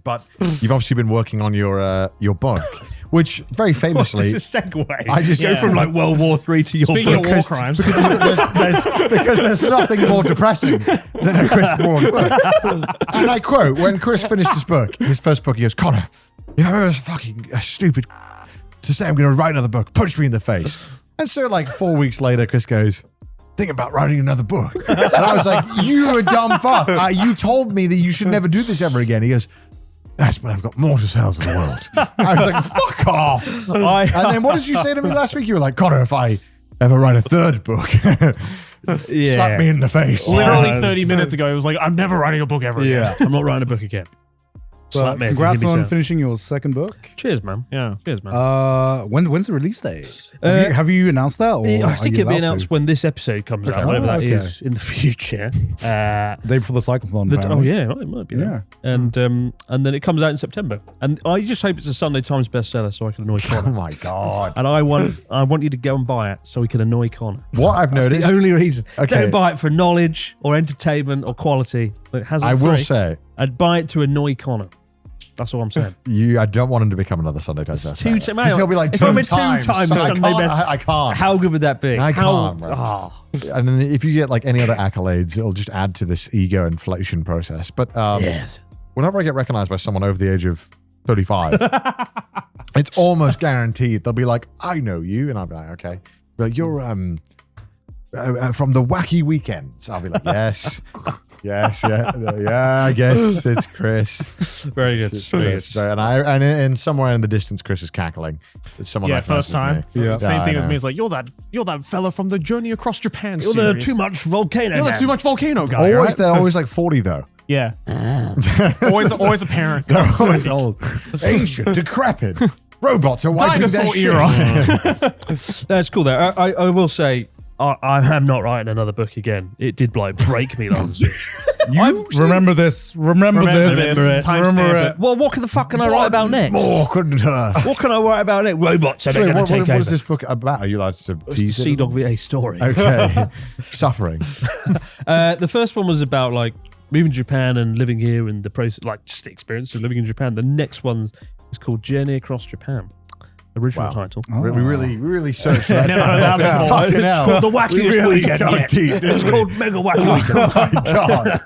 but you've obviously been working on your book, which very famously. This is a segue. I just go from like World War III to your Speaking book. of war crimes. Because there's nothing more depressing than a Chris Broad book. And I quote, when Chris finished his first book, he goes, Connor, if I was fucking stupid to say I'm going to write another book, punch me in the face. And so like 4 weeks later, Chris goes, think about writing another book. And I was like, you a dumb fuck. You told me that you should never do this ever again. He goes, yes, but I've got more to sell to the world. I was like, fuck off. And then what did you say to me last week? You were like, Connor, if I ever write a third book, slap me in the face. Literally 30 minutes ago, it was like, I'm never writing a book ever again. I'm not writing a book again. But congrats on finishing your second book. Cheers, man. Yeah. Cheers, man. When's the release date? Have you announced that? Or I think it'll be allowed announced to? when this episode comes out, whatever that is in the future. Day before the cyclothon. It might be that. And then it comes out in September. And I just hope it's a Sunday Times bestseller so I can annoy Connor. Oh my God. And I want you to go and buy it so we can annoy Connor. What I've That's noticed. the only reason. Okay. Don't buy it for knowledge or entertainment or quality. It has I will say, I'd buy it to annoy Connor. That's all I'm saying. I don't want him to become another Sunday Times bestseller. Two because he'll be like if two I'm a times. two-time I Sunday can't, best. I can't. How good would that be? I can't. Right? Oh. And then if you get like any other accolades, it'll just add to this ego inflation process. But Yes. whenever I get recognized by someone over the age of 35, it's almost guaranteed they'll be like, I know you. And I'll be like, okay. But you're from the Wacky Weekends. I'll be like, yes, I guess it's Chris. Very good. And somewhere in the distance, Chris is cackling. It's someone. Yeah, like first time. me. Yeah. Same I thing with know. me. It's like, you're that fella from the Journey Across Japan You're series. the too much volcano. You're the man. too much volcano guy. Always, right? they're always like 40 though. Yeah. always a parent. They're always old, ancient, decrepit. Robots are wiping their Dinosaur shit. era. That's cool though. I will say, I am not writing another book again. It did like break me last year. Remember this. Remember this. Remember it. Remember it. Well, what the fuck can I write about next? More couldn't hurt. What can I write about next? Robots are Sorry, going to what take over. is this book about? Are you allowed to It's the tease Sea it? Dog VA story. Okay. Suffering. The first one was about like moving to Japan and living here and the process, like just the experience of living in Japan. The next one is called Journey Across Japan. Original title. We really searched for that. Never heard that before. Fucking It's hell. called The Wackiest We really Weekend dug yet. deep, didn't It's we? called Mega Wacky Weekend. Oh my God.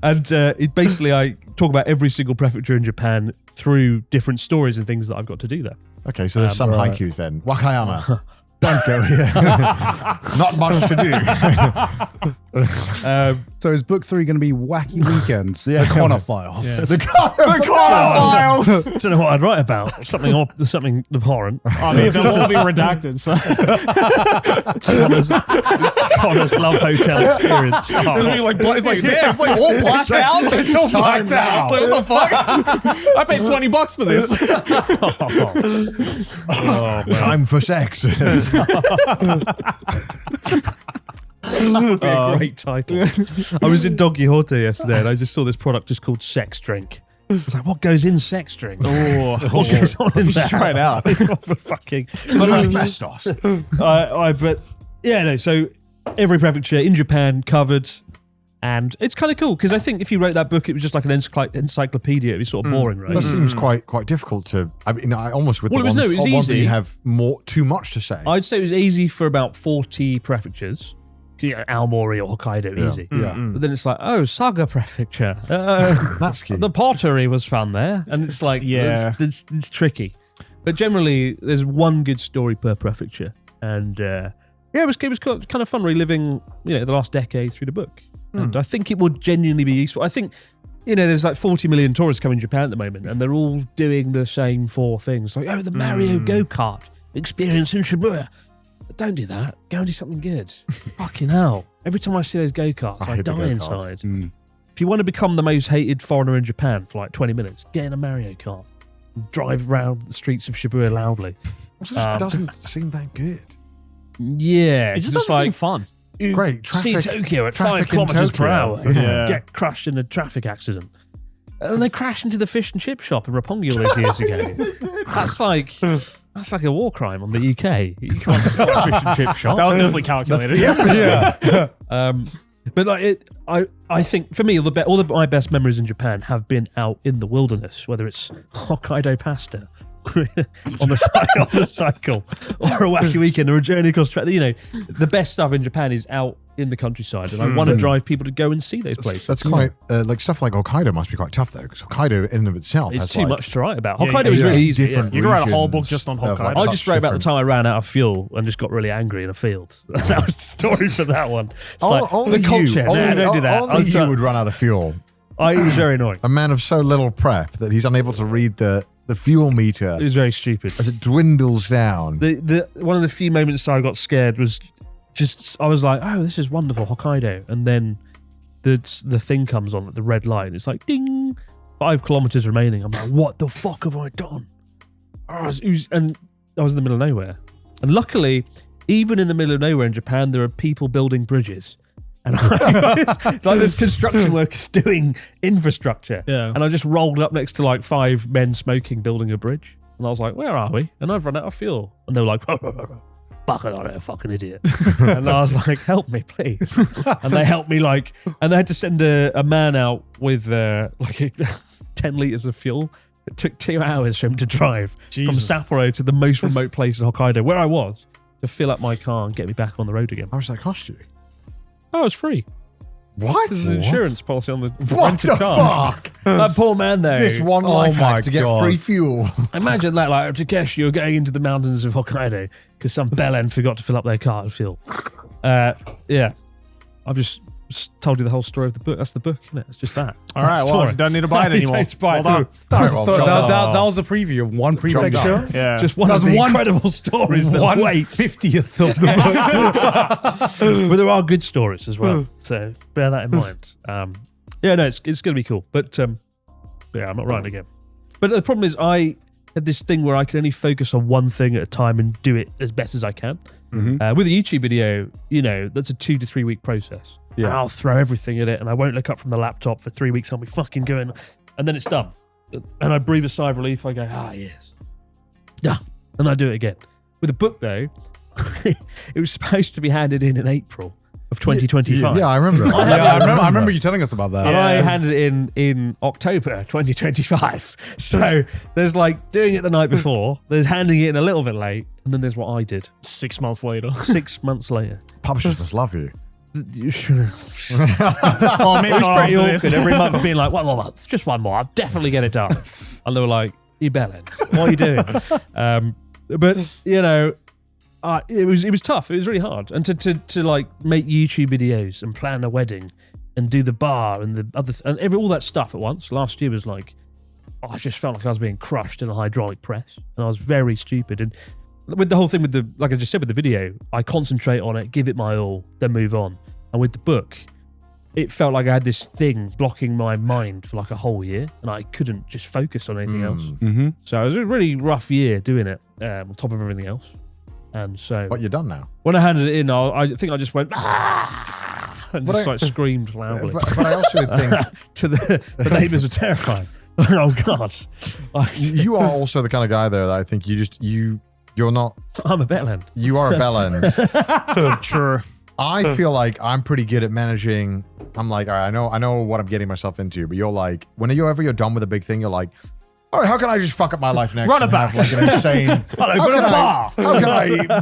And it basically, I talk about every single prefecture in Japan through different stories and things that I've got to do there. Okay, so there's some haikus then. Wakayama. Don't go here. Not much to do. So is book 3 going to be Wacky Weekends? Yeah. The Connor Files. Yeah. The Connor Files. Don't know what I'd write about. Something abhorrent. I mean, they'll all be redacted. So. Connor's Love Hotel experience. It's like all blacked out. It's all blacked out. It's like, what the fuck? I paid $20 for this. Time for sex. That'd be a great title. I was in Don Quixote yesterday and I just saw this product just called Sex Drink. I was like, what goes in sex drink? What goes on in that? try it out. Fucking. Asbestos. But yeah, no. So every prefecture in Japan covered, and it's kind of cool because I think if you wrote that book, it was just like an encyclopedia. It'd be sort of boring, right? That seems quite difficult to. I mean, I almost with Well, the it was- ones, no, it was ones that easy. you have too much to say. I'd say it was easy for about 40 prefectures. Aomori or Hokkaido, easy. Yeah. But then it's like, oh, Saga Prefecture. That's key. The pottery was found there. And it's like, Yeah. it's tricky. But generally, there's one good story per prefecture. And it was kind of fun reliving, the last decade through the book. And I think it would genuinely be useful. I think, there's like 40 million tourists coming to Japan at the moment, and they're all doing the same 4 things. Like, the Mario go-kart experience in Shibuya. But don't do that. Go and do something good. Fucking hell. Every time I see those go-karts, I hate the die go-karts. inside. If you want to become the most hated foreigner in Japan for like 20 minutes, get in a Mario Kart. Drive around the streets of Shibuya loudly. It just doesn't seem that good. Yeah. It just it's doesn't seem fun. you Great. see Tokyo at 5 traffic in kilometers per Tokyo. hour. Yeah. Get crushed in a traffic accident. And they crashed into the fish and chip shop in Roppongi all those years ago. That's like a war crime on the UK. You can't stop a fish and chip shop. That was definitely calculated. Yeah. But like I think for me, my best memories in Japan have been out in the wilderness, whether it's Hokkaido pasta on the cycle, or a wacky weekend, or a journey across track. You know, the best stuff in Japan is out in the countryside, and I want to drive people to go and see those places. That's quite like stuff like Hokkaido must be quite tough though, because Hokkaido in and of itself It's has too like much to write about. Yeah, Hokkaido yeah, is yeah. really easy. different You can write a whole book regions just on of, like, Hokkaido. I such just wrote about the different- time I ran out of fuel and just got really angry in a field. That was the story for that one. It's like, Only the culture. only, Don't do that. Only you would run out of fuel. It was very annoying. A man of so little prep that he's unable to read the fuel meter It was very stupid. as it dwindles down. The one of the few moments I got scared was just I was like, oh, this is wonderful, Hokkaido, and then the thing comes on, the red light. It's like ding, 5 kilometers remaining. I'm like, what the fuck have I done? And I was in the middle of nowhere. And luckily, even in the middle of nowhere in Japan, there are people building bridges. And like there's construction workers doing infrastructure. Yeah. And I just rolled up next to like 5 men smoking, building a bridge. And I was like, where are we? And I've run out of fuel. And they were like, fucking on it, fucking idiot. And I was like, help me, please. And they helped me and they had to send a man out with 10 litres of fuel. It took 2 hours for him to drive Jesus. from Sapporo to the most remote place in Hokkaido, where I was, to fill up my car and get me back on the road again. How much does that cost you? Oh, it was free. What? There's an insurance policy on the What rented the car. fuck? That poor man though. This one Oh life my hack to get God. free fuel. Imagine that, like, Takeshi, you're going into the mountains of Hokkaido because some bellend forgot to fill up their car with fuel. Yeah. I've just told you the whole story of the book. That's the book, isn't it? It's just that. All right, well, you don't need to buy it You anymore. don't need to buy it. Well done. Well So done. that was a preview of one prefecture. Yeah. Just one That's of the one- incredible stories that wait. 1/50th of the book. But there are good stories as well. So bear that in mind. Yeah, no, it's going to be cool. But yeah, I'm not writing again. But the problem is I had this thing where I can only focus on one thing at a time and do it as best as I can. With a YouTube video, you know, that's a 2 to 3 week process. Yeah. And I'll throw everything at it and I won't look up from the laptop for 3 weeks. I'll be fucking going. And then it's done. And I breathe a sigh of relief. I go, yes. Done. And I do it again. With a book, though, it was supposed to be handed in April of 2025. Yeah, I remember. I remember you telling us about that. And I handed it in October 2025. So there's like doing it the night before, there's handing it in a little bit late, and then there's what I did 6 months later. 6 months later. Publishers must love you. You should have. Oh, maybe It was not pretty after this. awkward every month being like, one more month, just one more, I'll definitely get it done. And they were like, you bellend, what are you doing? But, you know, it was tough. It was really hard. And to like make YouTube videos and plan a wedding and do the bar and the other and all that stuff at once. Last year was like, I just felt like I was being crushed in a hydraulic press, and I was very stupid. And with the whole thing with like I just said with the video, I concentrate on it, give it my all, then move on. And with the book, it felt like I had this thing blocking my mind for like a whole year, and I couldn't just focus on anything else. Mm-hmm. So it was a really rough year doing it on top of everything else. And so What you done now? when I handed it in, I think I just went and But just I- like screamed loudly. But I also think To the neighbours were terrified. Oh God, you are also the kind of guy there that I think you're not. I'm a bellend. You are a bellend. Sure. I feel like I'm pretty good at managing. I'm like, all right, I know what I'm getting myself into. But you're like, whenever you're done with a big thing, you're like, all right, how can I just fuck up my life next? Run it and back. have, like an insane. I'll how open can a bar. How can I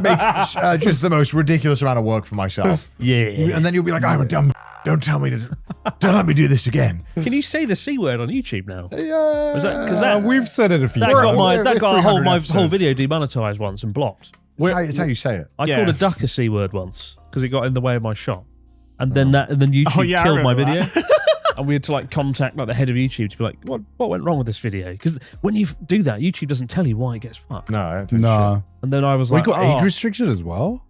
make just the most ridiculous amount of work for myself? Yeah. And then you'll be like, I'm a dumb. Don't tell me to. Don't let me do this again. Can you say the C word on YouTube now? Yeah. Because that We've said it a few that times. got we're my 300 whole episodes. video demonetized once and blocked. It's how you say it. I Yeah. called a duck a C word once because it got in the way of my shot, and then YouTube Oh, yeah, I killed my remember video. And we had to like contact like the head of YouTube to be like, what went wrong with this video? Because when you do that, YouTube doesn't tell you why it gets fucked. No, I don't do shit. No. And then I was We like, got oh. age restriction as well.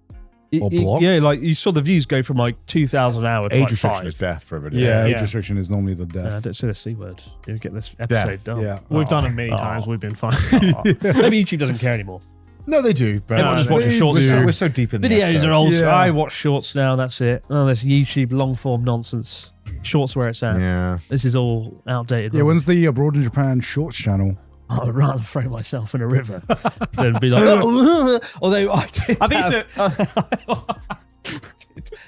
Or blocked? Yeah, like you saw the views go from like 2,000 an hour to Age like restriction 5. is death for a video. Yeah, age Yeah. restriction is normally the death. Don't say the C word. You get this episode Death. done. Yeah. We've done it many Oh. times. We've been fine. Maybe YouTube doesn't care anymore. No, they do. But Everyone just they watches shorts. We're so deep in the Videos episode. are old. Yeah. I watch shorts now. That's it. Oh, this YouTube long form nonsense. Shorts where it's at. Yeah. This is all outdated. Yeah, when's the Abroad in Japan Shorts channel? I would rather throw myself in a river than be like. Although I did. I think have-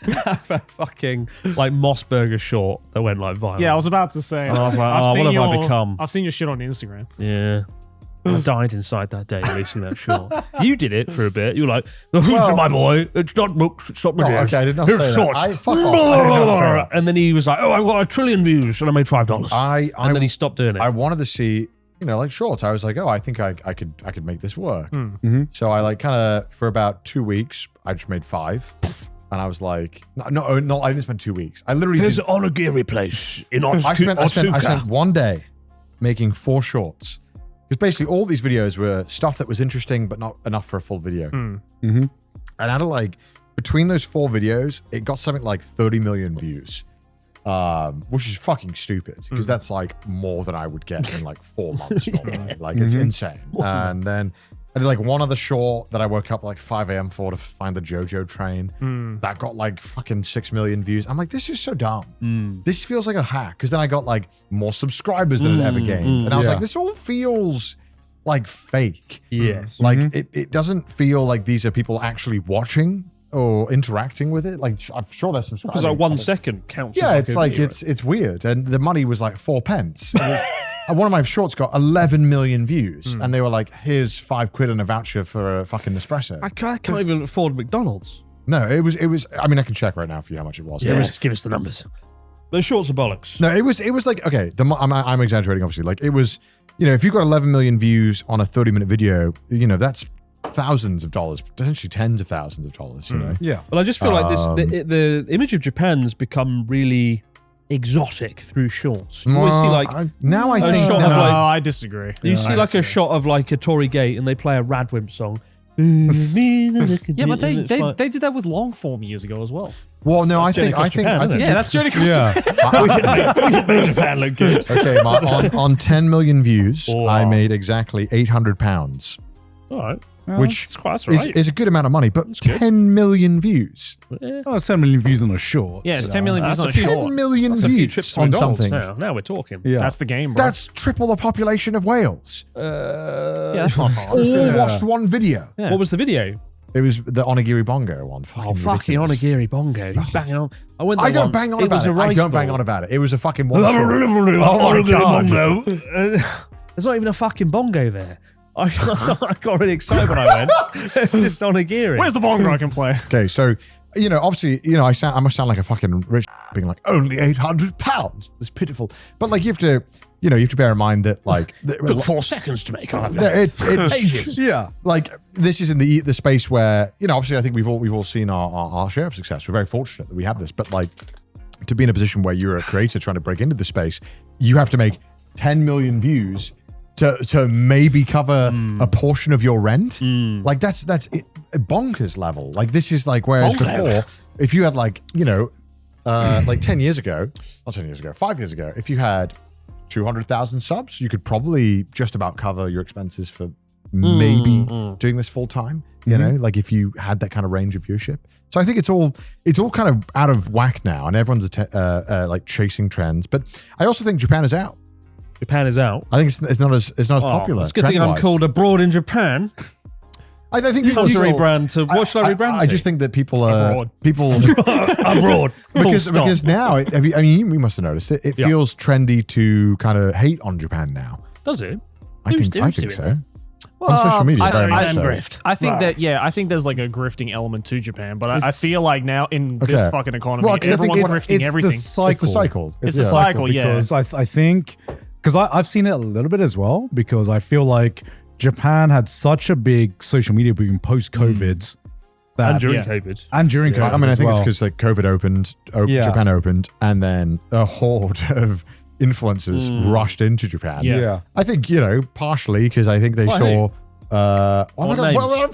a fucking like Mossberger short that went like viral. Yeah, I was about to say. And I was like, I've what have I become? I've seen your shit on Instagram. Yeah. I died inside that day releasing that short. You did it for a bit. You were like, the hooves are my boy. It's not books. It's not videos. Okay, I did not Here's say shorts. that. Fuck off. I did not say that. And then he was like, oh, I've got 1 trillion views and I made $5. And then he stopped doing it. I wanted to see, like shorts. I was like, oh, I think I could make this work. So I like kind of for about 2 weeks, I just made 5. And I was like, no, I didn't spend 2 weeks. I literally There's an onigiri place in I Otsuka. spent 1 day making 4 shorts. Because basically all these videos were stuff that was interesting, but not enough for a full video. And out of like, between those 4 videos, it got something like 30 million views. Which is fucking stupid because that's like more than I would get in like 4 months normally. Like it's insane. And then I did like one other short that I woke up like 5 a.m. for to find the JoJo train. That got like fucking 6 million views. I'm like, this is so dumb. This feels like a hack because then I got like more subscribers than it ever gained. And I was like, this all feels like fake. Yes. Like it doesn't feel like these are people actually watching or interacting with it. Like I'm sure there's subscribers. Because like 1 second counts. Yeah, as it's a like video. it's weird, and the money was like 4 pence. And one of my shorts got 11 million views, and they were like, "Here's £5 and a voucher for a fucking espresso." I can't even afford McDonald's. No, it was. I mean, I can check right now for you how much it was. It was give us the numbers. The shorts are bollocks. no, it was like okay. I'm exaggerating, obviously. Like it was, if you got 11 million views on a 30-minute video, that's thousands of dollars, potentially tens of thousands of dollars. Yeah. Well, I just feel like the image of Japan's become really exotic through shorts. You always see like I think shot that- of, like- I disagree. you see like a shot of like a Tory Gate and they play a Radwimp song. Yeah, but And it's like- they did that with long form years ago as well. well, no, I Journey think Across Japan, isn't it? Yeah, that's Journey Across Yeah. we should make Japan look good. Okay, Mark, on 10 million views, Oh. I made exactly £800. All right. Which That's is, right. is a good amount of money, but good. 10 million views. Oh, 7 million views on a short. Yeah, it's 10 million views on a That's a few- short. 10 million That's a few views trips to on McDonald's something. now. Now we're talking. Yeah. That's the game, bro. That's triple the population of Wales. yeah, that's not hard. All watched one video. Yeah. What was the video? It was the Onigiri Bongo one. Fucking ridiculous. onigiri bongo. You banging on. I went there I don't once. bang on It about was it. a I rice don't bang bowl. on about it. It was a fucking one shot. Oh my God. There's not even a fucking bongo there. I got really excited when I went. It's just onigiri. Where's the bongo I can play? Okay, so obviously, I must sound like a fucking rich being like only £800. It's pitiful, but like you have to bear in mind that like Took 4 seconds to make. it's Yeah. like this is in the space where obviously I think we've all seen our share of success. We're very fortunate that we have this, but like to be in a position where you're a creator trying to break into the space, you have to make 10 million views to maybe cover a portion of your rent. Like that's it, bonkers level. Like this is like whereas before, if you had like like 10 years ago, not 10 years ago, 5 years ago, if you had 200,000 subs, you could probably just about cover your expenses for maybe doing this full time. Like if you had that kind of range of viewership. So I think it's all kind of out of whack now, and everyone's like chasing trends. But I also think Japan is out. Japan is out. I think it's not as popular. It's a good thing I'm trend-wise. called abroad in Japan. I think Time to people rebrand to what should I rebrand I to? just think that people Abroad. abroad. because now you must have noticed it. It feels trendy to kind of hate on Japan now. Does it? I Who's think doing so. that? On social media, very much so. grift. I think I think there's like a grifting element to Japan, but I feel like now in this Okay. fucking economy, Well, 'cause I think everyone's grifting everything. It's the cycle. It's the cycle, yeah. Because I think, because I've seen it a little bit as well, because I feel like Japan had such a big social media boom post-COVID. That, And during Yeah. COVID. And during COVID I mean, I as think it's well. because like COVID opened, Yeah. Japan opened, and then a horde of influencers rushed into Japan. Yeah. Yeah. I think partially because I think they saw. Oh my What God! names? Well, I'm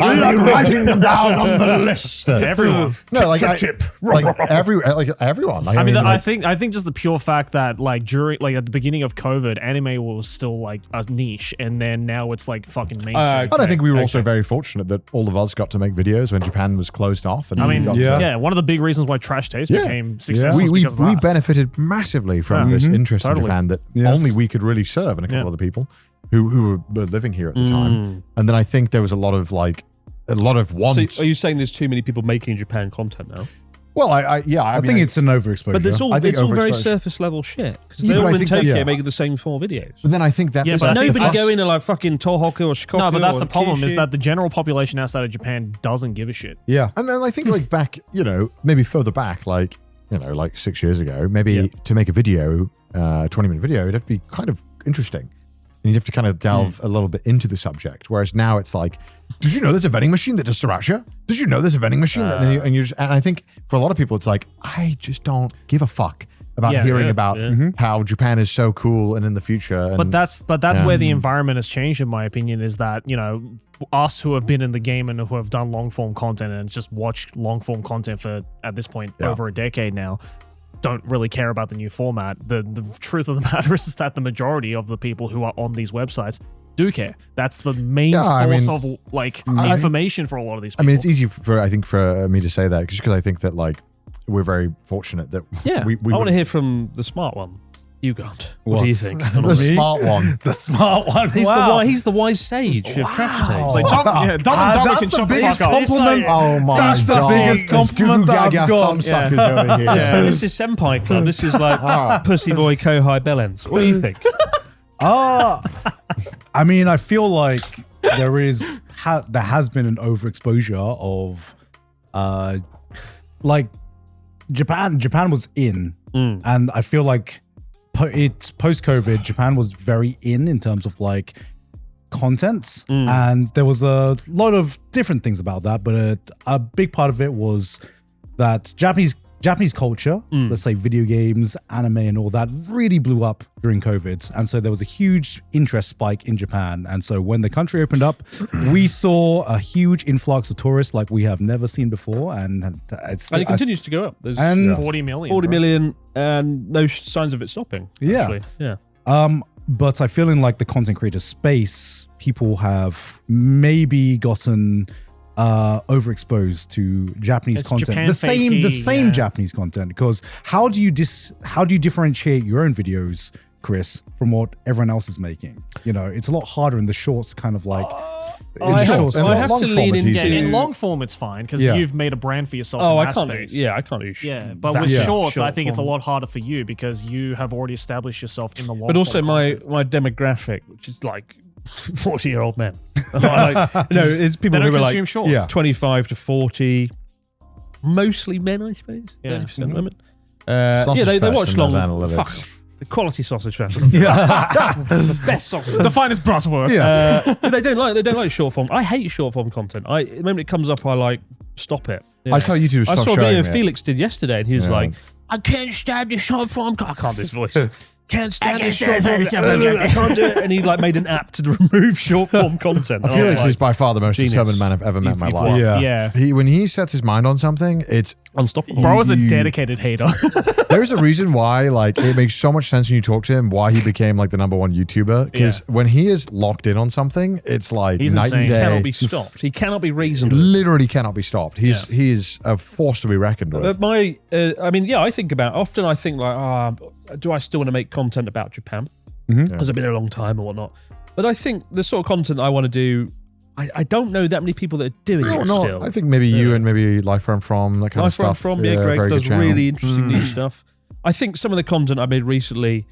I'm writing them down on the list. Everyone. No, like everyone. Like, I mean, like, I think just the pure fact that like during like at the beginning of COVID, anime was still like a niche, and then now it's like fucking mainstream. and I think we were also very fortunate that all of us got to make videos when Japan was closed off. And I mean, we got yeah. to, one of the big reasons why Trash Taste Yeah. became successful is we because of we that. benefited massively from this interest in totally. Japan that Yes. only we could really serve, and a couple Yeah. other people who were living here at the time. And then I think there was a lot of like a lot of want. So are you saying there's too many people making Japan content now? Well, I think it's an overexposure. But it's all very overexposure. surface level shit. Because Yeah, they're but all I in think that- Tokyo yeah. making the same 4 videos. But then I think that's, Yeah, but that's Nobody the go in and like fucking Tohoku or Shikoku. No, but that's or the problem is Kyushu. that the general population outside of Japan doesn't give a shit. Yeah. And then I think like back, maybe further back, like 6 years ago, maybe to make a video, 20-minute video, it'd have to be kind of interesting. And you'd have to kind of delve a little bit into the subject. Whereas now it's like, did you know there's a vending machine that does sriracha? Did you know there's a vending machine? And I think for a lot of people, it's like, I just don't give a fuck about hearing about how Japan is so cool and in the future. And, But that's where the environment has changed, in my opinion, is that, us who have been in the game and who have done long form content and just watched long form content for, at this point, over a decade now, don't really care about the new format. The truth of the matter is that the majority of the people who are on these websites do care. That's the main source of information for a lot of these people. I mean, it's easy for me to say that because I think that like we're very fortunate that we I want to hear from the smart one. You got. What do you think? the smart one. The smart one. He's the wise sage of trash tapes. Like, that's can the shut biggest fuck up. It's compliment. Oh my That's the God. biggest compliment that I've got. Thumb suckers over here. So this is Senpai Club. This is like Pussy Boy Kohai Bellends. What do you think? I mean, I feel like there has been an overexposure of, like Japan was in, and I feel like it's post-COVID. Japan was very in terms of like content, and there was a lot of different things about that. But a big part of it was that Japanese culture, let's say video games, anime, and all that, really blew up during COVID. And so there was a huge interest spike in Japan. And so when the country opened up, we saw a huge influx of tourists like we have never seen before. And it continues to go up. There's 40 million. 40 million and no signs of it stopping. Actually. Yeah. But I feel in like the content creator space, people have maybe gotten overexposed to Japanese content. Japan The same fatigue, Japanese content. Because how do you differentiate your own videos, Chris, from what everyone else is making? It's a lot harder in the shorts, kind of like. I have to lean into. In long form, it's fine because you've made a brand for yourself in that space. I can't do shit. Yeah, but with shorts, I think it's a lot harder for you because you have already established yourself in the long. But also my content. demographic, which is like 40-year-old men. It's people They who don't are consume like shorts. 25 to 40, mostly men, I suppose. 30% women. They watch long. Fuck off. The quality sausage fest. The best sausage. The finest bratwurst. But they don't like short form. I hate short form content. The moment it comes up, I like stop it. I saw YouTube I stop saw a showing video it. Felix did yesterday, and he was like, "I can't stand the short form." I can't do his voice. Can't stand this short form. I can't do it. And he like made an app to remove short form content. And I was Felix like, is by far the most genius. determined man I've ever met in my You've life. won. Yeah. When he sets his mind on something, it's unstoppable. Bro is a dedicated hater. there's a reason why like it makes so much sense when you talk to him why he became like the #1 YouTuber because when he is locked in on something, it's like He's night insane. and He day. cannot be stopped. He cannot be reasoned. Literally cannot be stopped. He is a force to be reckoned with. But I think like, do I still want to make content about Japan? Because it's been a long time or whatnot. But I think the sort of content that I want to do, I don't know that many people that are doing it still. I think maybe you and maybe Life Where I'm From, that kind of stuff. Life Where I'm From, Greg very does good channel. really interesting niche stuff. I think some of the content I made recently,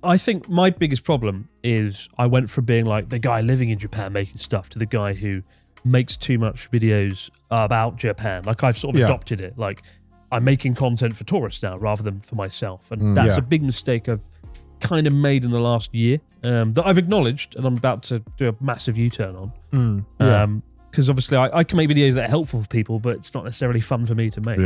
I think my biggest problem is I went from being like the guy living in Japan making stuff to the guy who makes too much videos about Japan. Like I've sort of adopted it. Like I'm making content for tourists now rather than for myself. And that's a big mistake I've kind of made in the last year that I've acknowledged and I'm about to do a massive U-turn on. Because obviously I can make videos that are helpful for people, but it's not necessarily fun for me to make.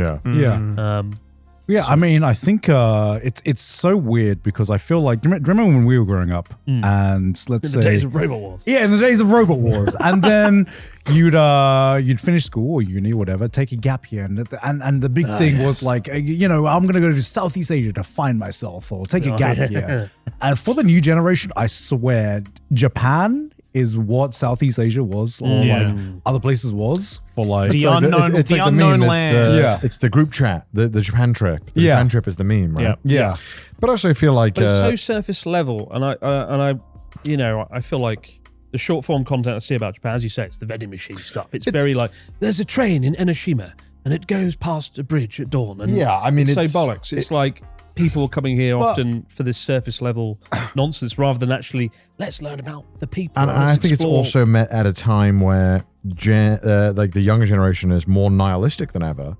I mean, I think it's so weird because I feel like remember when we were growing up and let's say In the days of Robot Wars. in the days of Robot Wars, and then you'd finish school or uni or whatever, take a gap year, and the big thing was like I'm gonna go to Southeast Asia to find myself or take a gap year. And for the new generation, I swear, Japan is what Southeast Asia was, or like other places was for like The Like unknown, it's the like unknown meme, land. It's the group chat, the Japan trip. The Japan trip is the meme, right? yeah. But also I feel like But it's so surface level, and I feel like the short form content I see about Japan, as you say, it's the vending machine stuff. It's very like, there's a train in Enoshima and it goes past a bridge at dawn. And Yeah, I mean, it's so it's- bollocks. It's like people are coming here often for this surface level nonsense rather than actually, let's learn about the people. And I think it's also met at a time where like the younger generation is more nihilistic than ever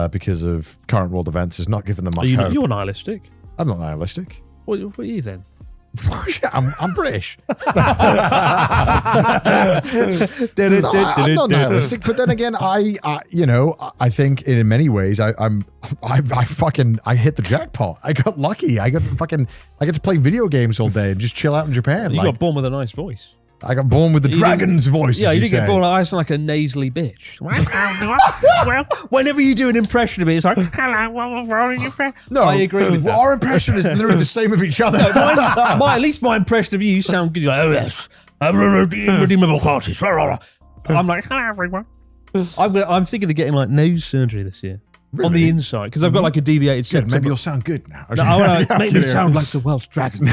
because of current world events has not given them much hope. You're nihilistic. I'm not nihilistic. What are you then? I'm British. No, I'm not nihilistic, but then again, I think in many ways, I hit the jackpot. I got lucky. I get to play video games all day and just chill out in Japan. You got born with a nice voice. I got born with the dragon's voice. Yeah, as you didn't get born like I sound like a nasally bitch. Whenever you do an impression of me, it's like, hello, No, I agree with that. Our impression is literally the same of each other. At least my impression of you sound good. You're like, oh yes, irredeemable qualities. I'm like, hello everyone. I'm thinking of getting like nose surgery this year. Really? On the inside, because I've got like a deviated Good, septum. maybe you'll sound good now. No, I want to make me sound like the Welsh dragon.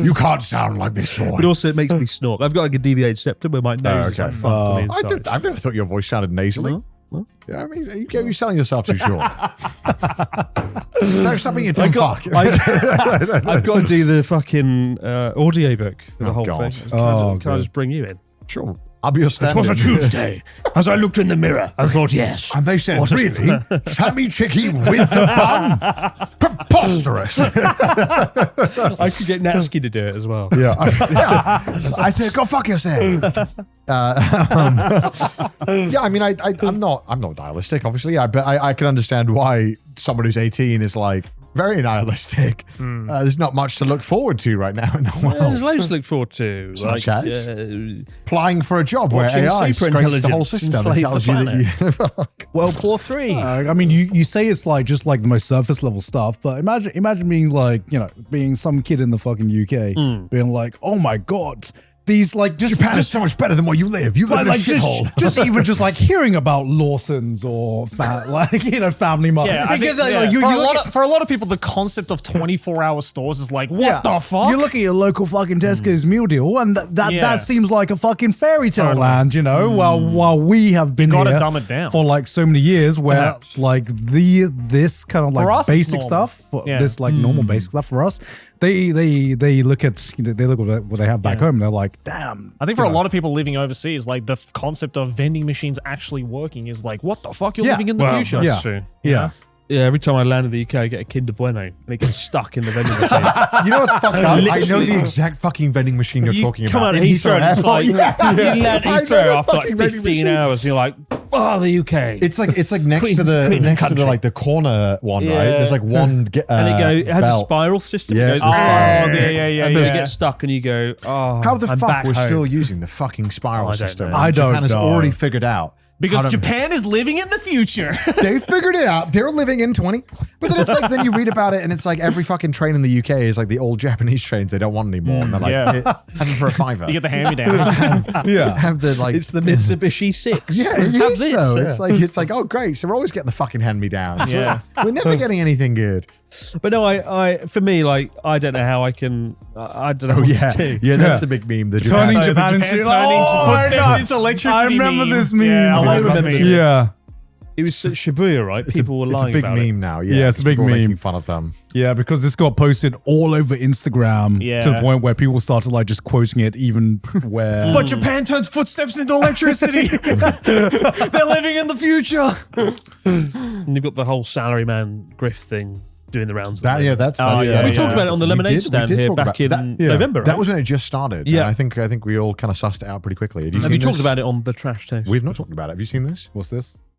You can't sound like this boy. But also it makes me snort. I've got like a deviated septum where my nose is okay. like fucked on the inside. I've never thought your voice sounded nasally. No? Yeah, I mean, you're selling yourself too short. No, stop being a dumb fuck. I've got to do the fucking audiobook for the whole God. thing. Can I just bring you in? Sure. I'll be your stand. It was a Tuesday. As I looked in the mirror, I thought, yes. And they said, What a- really? Family chicky with the bun? Preposterous. I could get Natsuki to do it as well. Yeah. I said, go fuck yourself. Yeah, I mean, I'm not nihilistic, obviously. But I can understand why someone who's 18 is like very nihilistic. There's not much to look forward to right now in the world. There's loads to look forward to. Such as? Applying for a job where watching AI scrapes the whole superintelligence system and enslave tells the you that you... World War III. I mean, you say it's like just like the most surface level stuff, but imagine being like, being some kid in the fucking UK, being like, oh my god, these like Japan is so much better than where you live. You live in a shithole. just even just like hearing about Lawson's or Family Mart. Yeah, I think, for a lot of people, the concept of 24-hour stores is like, what the fuck? You look at your local fucking Tesco's meal deal, and that seems like a fucking fairy tale land, While we have been gotta here dumb it down. for like so many years, where like this kind of For like us, it's basic normal. stuff, this like normal basic stuff for us, they look at what they have back home, and they're like, damn. I think for a lot of people living overseas, like the concept of vending machines actually working is like, what the fuck? You're living in the future. That's true. Yeah. Yeah, every time I land in the UK, I get a Kinder Bueno, and it gets stuck in the vending machine. You know what's fucked up? I know the exact fucking vending machine you're talking come about. out of in Heathrow, and it's like, you land at I know Heathrow the after like fucking vending 15 machine. hours, and you're like, oh, the UK. It's like next Queen's- to the Queen country. like the corner one, Yeah. right? There's like one. And it has a belt. spiral system. Yeah, It goes, the spiral. Yeah. And then you get stuck, and you go, oh, How the I'm fuck back we're home. still using the fucking spiral I don't system? know. I don't Japan has know. already figured out. Because how to- Japan is living in the future. They figured it out. They're living in 20. But then it's like, then you read about it and it's like every fucking train in the UK is like the old Japanese trains they don't want anymore. And they're like, have them for a $5. You get the hand-me-downs. Have the like. It's the Mitsubishi 6. Yeah, it Have is this. though. Yeah. It's like, oh great. So we're always getting the fucking hand-me-downs. Yeah. We're never getting anything good. But no, for me, like, I don't know how I can. I don't know Oh what yeah, to do. yeah. That's a big meme. The Turning Japan Japan into turning my footsteps God. into electricity. I remember meme. this meme. Yeah, I I love this remember meme. Yeah. It was Shibuya, right? People were It's a lying big about meme it. now. Yeah, it's a big people meme. making fun of them. Yeah, because this got posted all over Instagram to the Yeah. point where people started like just quoting it even where. But Japan turns footsteps into electricity. They're living in the future. And you've got the whole salaryman grift thing doing the rounds. That's We talked about it on the lemonade stand here back in November. That right? was when it just started. Yeah. and I think we all kind of sussed it out pretty quickly. Have you Have you seen talked this? about it on the trash taste? We've not talked about it. Have you seen this? What's this?